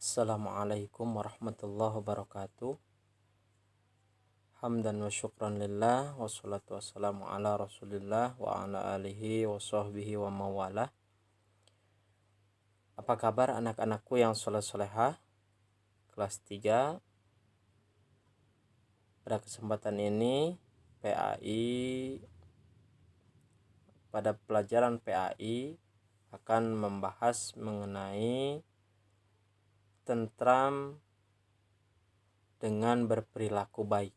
Assalamualaikum warahmatullahi wabarakatuh. Hamdan wa syukran lillah, wassalatu wassalamu ala rasulillah wa ala alihi wa sahbihi wa mawalah. Apa kabar anak-anakku yang soleh-solehah kelas 3? Pada kesempatan ini pada pelajaran PAI akan membahas mengenai tentram dengan berperilaku baik.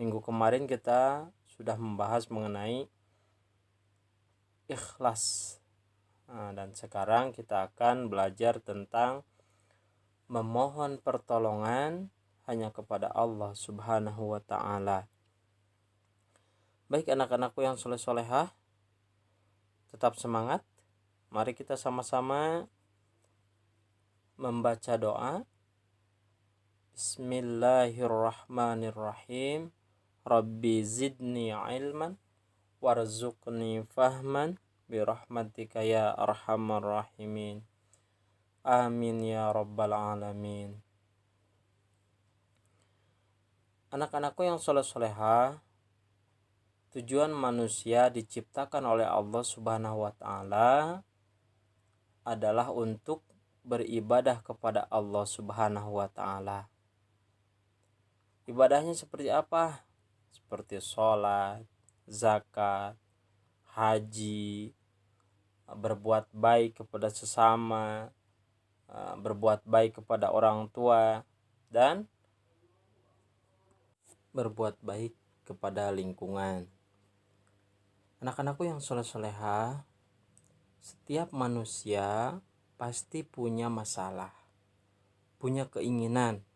Minggu kemarin kita sudah membahas mengenai ikhlas. Dan sekarang kita akan belajar tentang memohon pertolongan hanya kepada Allah Subhanahu wa ta'ala. Baik anak-anakku yang soleh-solehah, tetap semangat. Mari kita sama-sama membaca doa. Bismillahirrahmanirrahim. Rabbi zidni ilman warzuqni fahman birahmatika ya arhamar rahimin. Amin ya rabbal alamin. Anak-anakku yang soleh-solehah, tujuan manusia diciptakan oleh Allah Subhanahu wa ta'ala adalah untuk beribadah kepada Allah Subhanahu wa ta'ala. Ibadahnya seperti apa? Seperti sholat, zakat, haji, berbuat baik kepada sesama, berbuat baik kepada orang tua, dan berbuat baik kepada lingkungan. Anak-anakku yang soleh-solehah, setiap manusia pasti punya masalah, punya keinginan,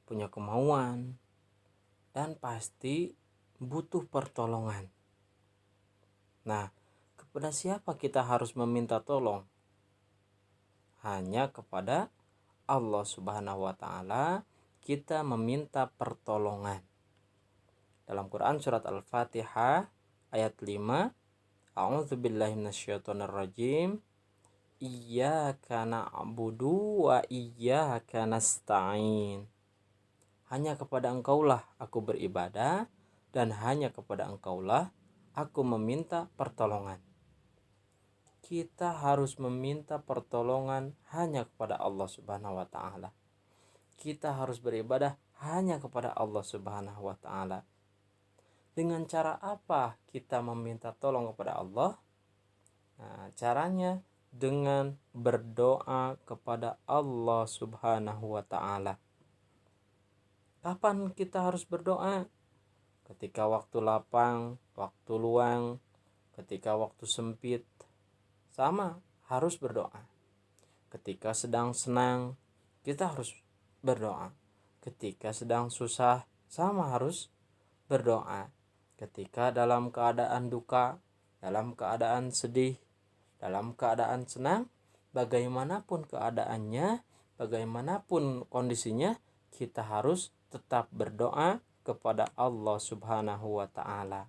punya kemauan, dan pasti butuh pertolongan. Nah, kepada siapa kita harus meminta tolong? Hanya kepada Allah Subhanahu wa ta'ala kita meminta pertolongan. Dalam Quran surat Al-Fatihah ayat 5, A'udzubillahi minasyaitonirrajim. Iyyaka na'budu wa iyyaka nasta'in. Hanya kepada Engkaulah aku beribadah dan hanya kepada Engkaulah aku meminta pertolongan. Kita harus meminta pertolongan hanya kepada Allah Subhanahu wa ta'ala. Kita harus beribadah hanya kepada Allah Subhanahu wa ta'ala. Dengan cara apa kita meminta tolong kepada Allah? Caranya dengan berdoa kepada Allah Subhanahu wa ta'ala. Kapan kita harus berdoa? Ketika waktu lapang, waktu luang, ketika waktu sempit, sama harus berdoa. Ketika sedang senang, kita harus berdoa. Ketika sedang susah, sama harus berdoa. Ketika dalam keadaan duka, dalam keadaan sedih, dalam keadaan senang, bagaimanapun keadaannya, bagaimanapun kondisinya, kita harus tetap berdoa kepada Allah Subhanahu wa ta'ala.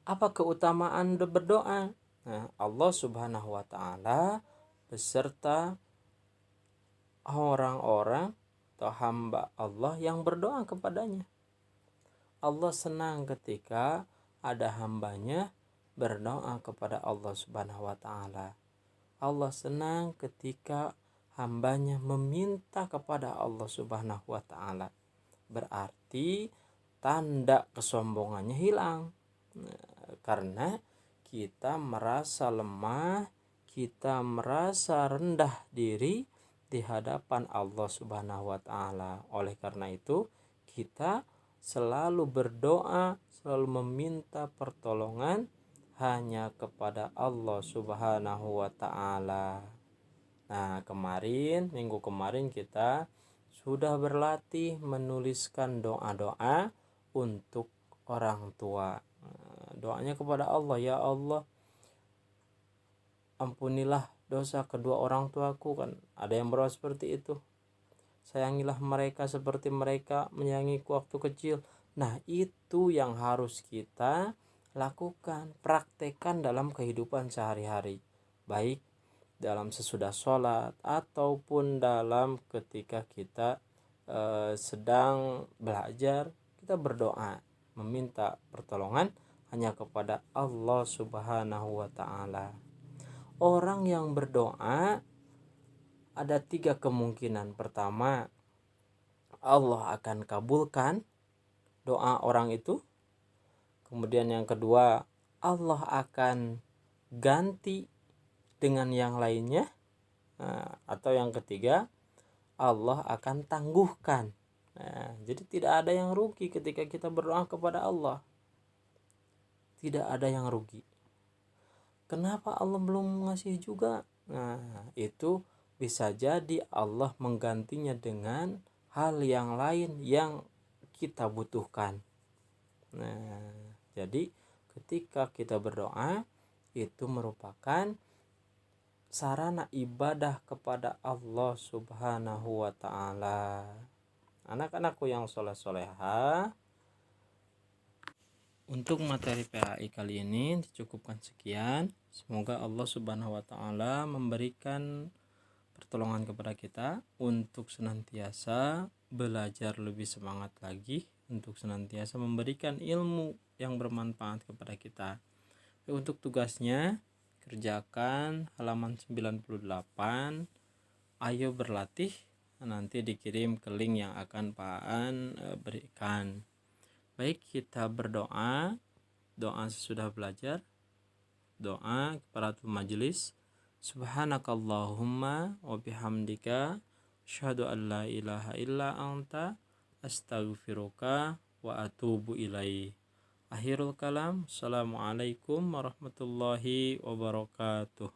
Apa keutamaan berdoa? Allah Subhanahu wa ta'ala beserta orang-orang atau hamba Allah yang berdoa kepadanya. Allah senang ketika ada hambanya berdoa kepada Allah Subhanahu wa ta'ala. Allah senang ketika hambanya meminta kepada Allah Subhanahu wa ta'ala. Berarti tanda kesombongannya hilang. Karena kita merasa lemah, kita merasa rendah diri di hadapan Allah Subhanahu wa ta'ala. Oleh karena itu, kita selalu berdoa, selalu meminta pertolongan hanya kepada Allah Subhanahu wa ta'ala. Nah, minggu kemarin kita sudah berlatih menuliskan doa-doa untuk orang tua. Doanya kepada Allah, ya Allah, ampunilah dosa kedua orang tuaku, kan ada yang berdoa seperti itu. Sayangilah mereka seperti mereka menyayangiku waktu kecil. Nah, itu yang harus kita lakukan, praktekkan dalam kehidupan sehari-hari. Baik dalam sesudah sholat, ataupun dalam ketika kita sedang belajar, kita berdoa meminta pertolongan hanya kepada Allah Subhanahu wa Ta'ala. Orang yang berdoa ada 3 kemungkinan. Pertama, Allah akan kabulkan doa orang itu. Kemudian yang kedua, Allah akan ganti dengan yang lainnya. Atau yang ketiga, Allah akan tangguhkan. Jadi tidak ada yang rugi ketika kita berdoa kepada Allah. Tidak ada yang rugi. Kenapa Allah belum ngasih juga? Itu bisa jadi Allah menggantinya dengan hal yang lain yang kita butuhkan. Jadi ketika kita berdoa itu merupakan sarana ibadah kepada Allah Subhanahu wa Ta'ala. Anak-anakku yang soleh-soleha, untuk materi PAI kali ini dicukupkan sekian. Semoga Allah Subhanahu wa Ta'ala memberikan pertolongan kepada kita untuk senantiasa belajar lebih semangat lagi, untuk senantiasa memberikan ilmu yang bermanfaat kepada kita. Untuk tugasnya, kerjakan halaman 98, ayo berlatih, nanti dikirim ke link yang akan Pak Aan berikan. Baik, kita berdoa, doa sesudah belajar, doa kifaratul majelis. Subhanakallahumma wa bihamdika asyhadu an la ilaha illa anta astaghfiruka wa atubu ilaih. Akhirul kalam, assalamualaikum warahmatullahi wabarakatuh.